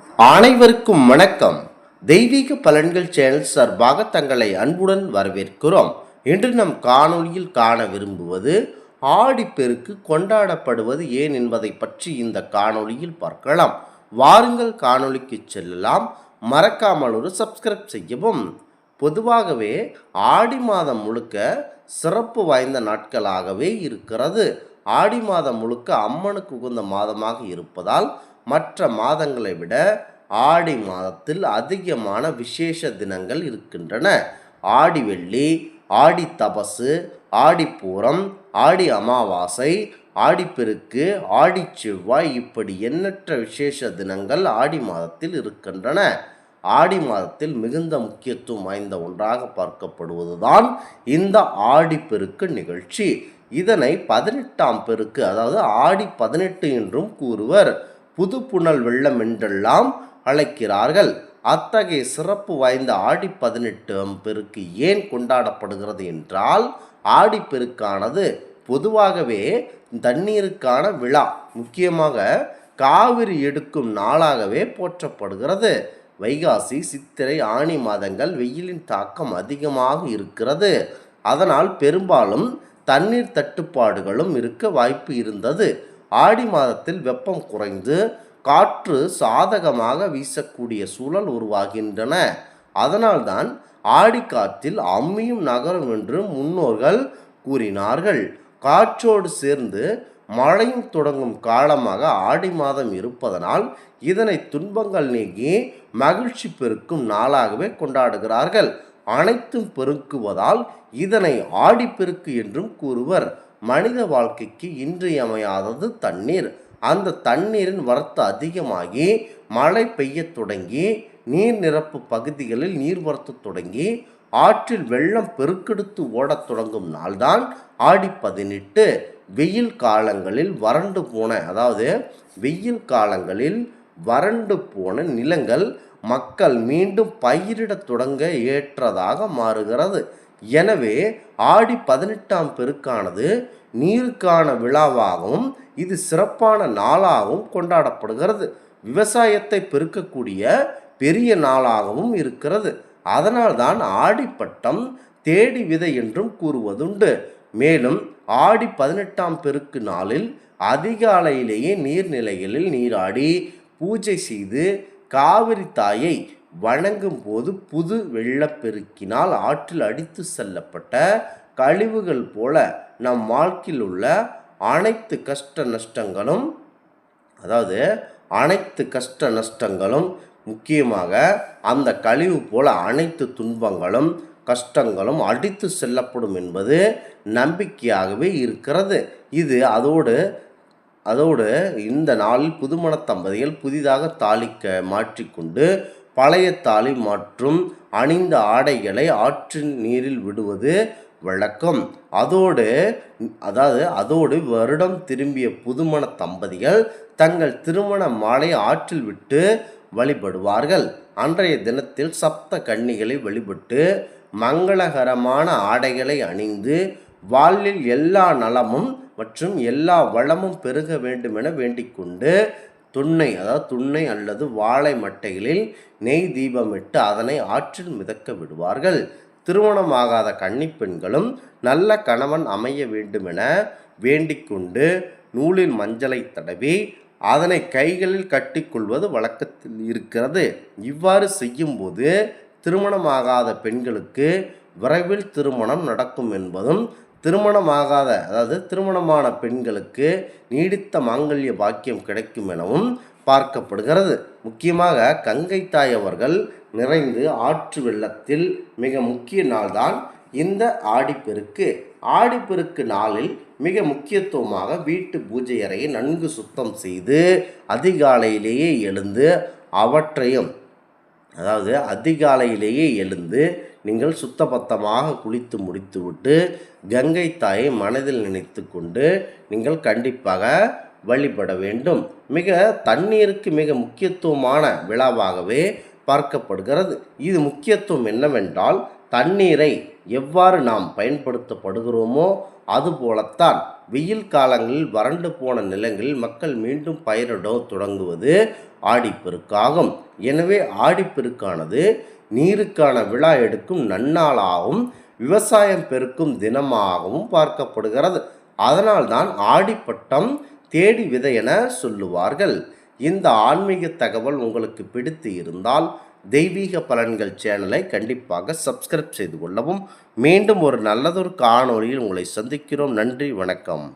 அனைவருக்கும் வணக்கம். தெய்வீக பலன்கள் சேனல் சார்பாக தங்களை அன்புடன் வரவேற்கிறோம். இன்று நம் காணொளியில் காண விரும்புவது ஆடிப்பெருக்கு கொண்டாடப்படுவது ஏன் என்பதை பற்றி இந்த காணொளியில் பார்க்கலாம். வாருங்கள் காணொளிக்கு செல்லலாம். மறக்காமல் ஒரு சப்ஸ்கிரைப் செய்யவும். பொதுவாகவே ஆடி மாதம் முழுக்க சிறப்பு வாய்ந்த நாட்களாகவே இருக்கிறது. ஆடி மாதம் முழுக்க அம்மனுக்கு உகந்த மாதமாக இருப்பதால் மற்ற மாதங்களை விட ஆடி மாதத்தில் அதிகமான விசேஷ தினங்கள் இருக்கின்றன. ஆடி வெள்ளி, ஆடி தபசு, ஆடிப்பூரம், ஆடி அமாவாசை, ஆடிப்பெருக்கு, ஆடி செவ்வாய் இப்படி எண்ணற்ற விசேஷ தினங்கள் ஆடி மாதத்தில் இருக்கின்றன. ஆடி மாதத்தில் மிகுந்த முக்கியத்துவம் வாய்ந்த ஒன்றாக பார்க்கப்படுவதுதான் இந்த ஆடிப்பெருக்கு நிகழ்ச்சி. இதனை 18ஆம் பெருக்கு, அதாவது ஆடி 18 என்றும் கூறுவர். புது புனல் வெள்ளம் என்றெல்லாம் அழைக்கிறார்கள். அத்தகைய சிறப்பு வாய்ந்த ஆடி 18ஆம் பெருக்கு ஏன் கொண்டாடப்படுகிறது என்றால், ஆடிப்பெருக்கானது பொதுவாகவே தண்ணீருக்கான விழா, முக்கியமாக காவிரி எடுக்கும் நாளாகவே போற்றப்படுகிறது. வைகாசி, சித்திரை, ஆனி மாதங்கள் வெயிலின் தாக்கம் அதிகமாக இருக்கிறது. அதனால் பெரும்பாலும் தண்ணீர் தட்டுப்பாடுகளும் இருக்க வாய்ப்பு இருந்தது. ஆடி மாதத்தில் வெப்பம் குறைந்து காற்று சாதகமாக வீசக்கூடிய சூழல் உருவாகின்றன. அதனால்தான் ஆடிக்காற்றில் அம்மியும் நகரும் என்று முன்னோர்கள் கூறினார்கள். காற்றோடு சேர்ந்து மழையும் தொடங்கும் காலமாக ஆடி மாதம் இருப்பதனால் இதனை துன்பங்கள் நீங்கி மகிழ்ச்சி பெருக்கும் நாளாகவே கொண்டாடுகிறார்கள். அனைத்தும் பெருக்குவதால் இதனை ஆடிப்பெருக்கு என்றும் கூறுவர். மனித வாழ்க்கைக்கு இன்றியமையாதது தண்ணீர். அந்த தண்ணீரின் வரத்து அதிகமாகி மழை பெய்ய தொடங்கி நீர் நிரப்பு பகுதிகளில் நீர்வரத்து தொடங்கி ஆற்றில் வெள்ளம் பெருக்கெடுத்து ஓடத் தொடங்கும் நாள்தான் ஆடி 18. வெயில் காலங்களில் வறண்டு போன, அதாவது வெயில் காலங்களில் வறண்டு போன நிலங்கள் மக்கள் மீண்டும் பயிரிடத் தொடங்க ஏற்றதாக மாறுகிறது. எனவே ஆடி 18ஆம் பெருக்கானது நீருக்கான விழாவாகவும் இது சிறப்பான நாளாகவும் கொண்டாடப்படுகிறது. விவசாயத்தை பெருக்கக்கூடிய பெரிய நாளாகவும் இருக்கிறது. அதனால்தான் ஆடிப்பட்டம் தேடி விதை என்றும் கூறுவதுண்டு. மேலும் ஆடி 18ஆம் பெருக்கு நாளில் அதிகாலையிலேயே நீர்நிலைகளில் நீராடி பூஜை செய்து காவிரி தாயை வணங்கும் போது புது வெள்ளப்பெருக்கினால் ஆற்றில் அடித்து செல்லப்பட்ட கழிவுகள் போல நம் வாழ்க்கையில் உள்ள அனைத்து கஷ்ட நஷ்டங்களும் முக்கியமாக அந்த கழிவு போல அனைத்து துன்பங்களும் கஷ்டங்களும் அடித்து செல்லப்படும் என்பது நம்பிக்கையாகவே இருக்கிறது. இது அதோடு இந்த நாளில் புதுமண தம்பதிகள் புதிதாக தாலிக்க மாற்றிக்கொண்டு பழைய தாலி மற்றும் அணிந்த ஆடைகளை ஆற்றின் நீரில் விடுவது வழக்கம். அதோடு வருடம் திரும்பிய புதுமண தம்பதிகள் தங்கள் திருமண மாலை ஆற்றில் விட்டு வழிபடுவார்கள். அன்றைய தினத்தில் சப்த கன்னிகளை வழிபட்டு மங்களகரமான ஆடைகளை அணிந்து வாழ்வில் எல்லா நலமும் மற்றும் எல்லா வளமும் பெருக வேண்டும் என வேண்டிக்கொண்டு துண்ணை அல்லது வாழை மட்டைகளில் நெய் தீபமிட்டு அதனை ஆற்றில் மிதக்க விடுவார்கள். திருமணமாகாத கன்னிப்பெண்களும் நல்ல கணவன் அமைய வேண்டுமென வேண்டிக்கொண்டு நூலில் மஞ்சளை தடவி அதனை கைகளில் கட்டிக்கொள்வது வழக்கத்தில் இருக்கிறது. இவ்வாறு செய்யும்போது திருமணமாகாத பெண்களுக்கு விரைவில் திருமணம் நடக்கும் என்பதும், திருமணமான பெண்களுக்கு நீடித்த மாங்கல்ய பாக்கியம் கிடைக்கும் எனவும் பார்க்கப்படுகிறது. முக்கியமாக கங்கை தாய் அவர்கள் நிறைந்து ஆற்று வெள்ளத்தில் மிக முக்கிய நாள்தான் இந்த ஆடிப்பெருக்கு. ஆடிப்பெருக்கு நாளில் மிக முக்கியத்துவமாக வீட்டு பூஜை அறையை நன்கு சுத்தம் செய்து அதிகாலையிலேயே எழுந்து நீங்கள் சுத்தபத்தமாக குளித்து முடித்துவிட்டு கங்கை தாயை மனதில் நினைத்து கொண்டு நீங்கள் கண்டிப்பாக வழிபட வேண்டும். தண்ணீருக்கு மிக முக்கியத்துவமான விழாவாகவே பார்க்கப்படுகிறது. இது முக்கியத்துவம் என்னவென்றால், தண்ணீரை எவ்வாறு நாம் பயன்படுத்தப்படுகிறோமோ அதுபோலத்தான் வெயில் காலங்களில் வறண்டு போன நிலங்களில் மக்கள் மீண்டும் பயிரிட தொடங்குவது ஆடிப்பெருக்காகும். எனவே ஆடிப்பெருக்கானது நீருக்கான விழா எடுக்கும் நன்னாளாகவும் விவசாயம் பெருக்கும் தினமாகவும் பார்க்கப்படுகிறது. அதனால்தான் ஆடிப்பட்டம் தேடி விதை என சொல்லுவார்கள். இந்த ஆன்மீக தகவல் உங்களுக்கு பிடித்து இருந்தால் தெய்வீக பலன்கள் சேனலை கண்டிப்பாக சப்ஸ்கிரைப் செய்து கொள்ளவும். மீண்டும் ஒரு நல்லதொரு காணொளியில் உங்களை சந்திக்கிறோம். நன்றி, வணக்கம்.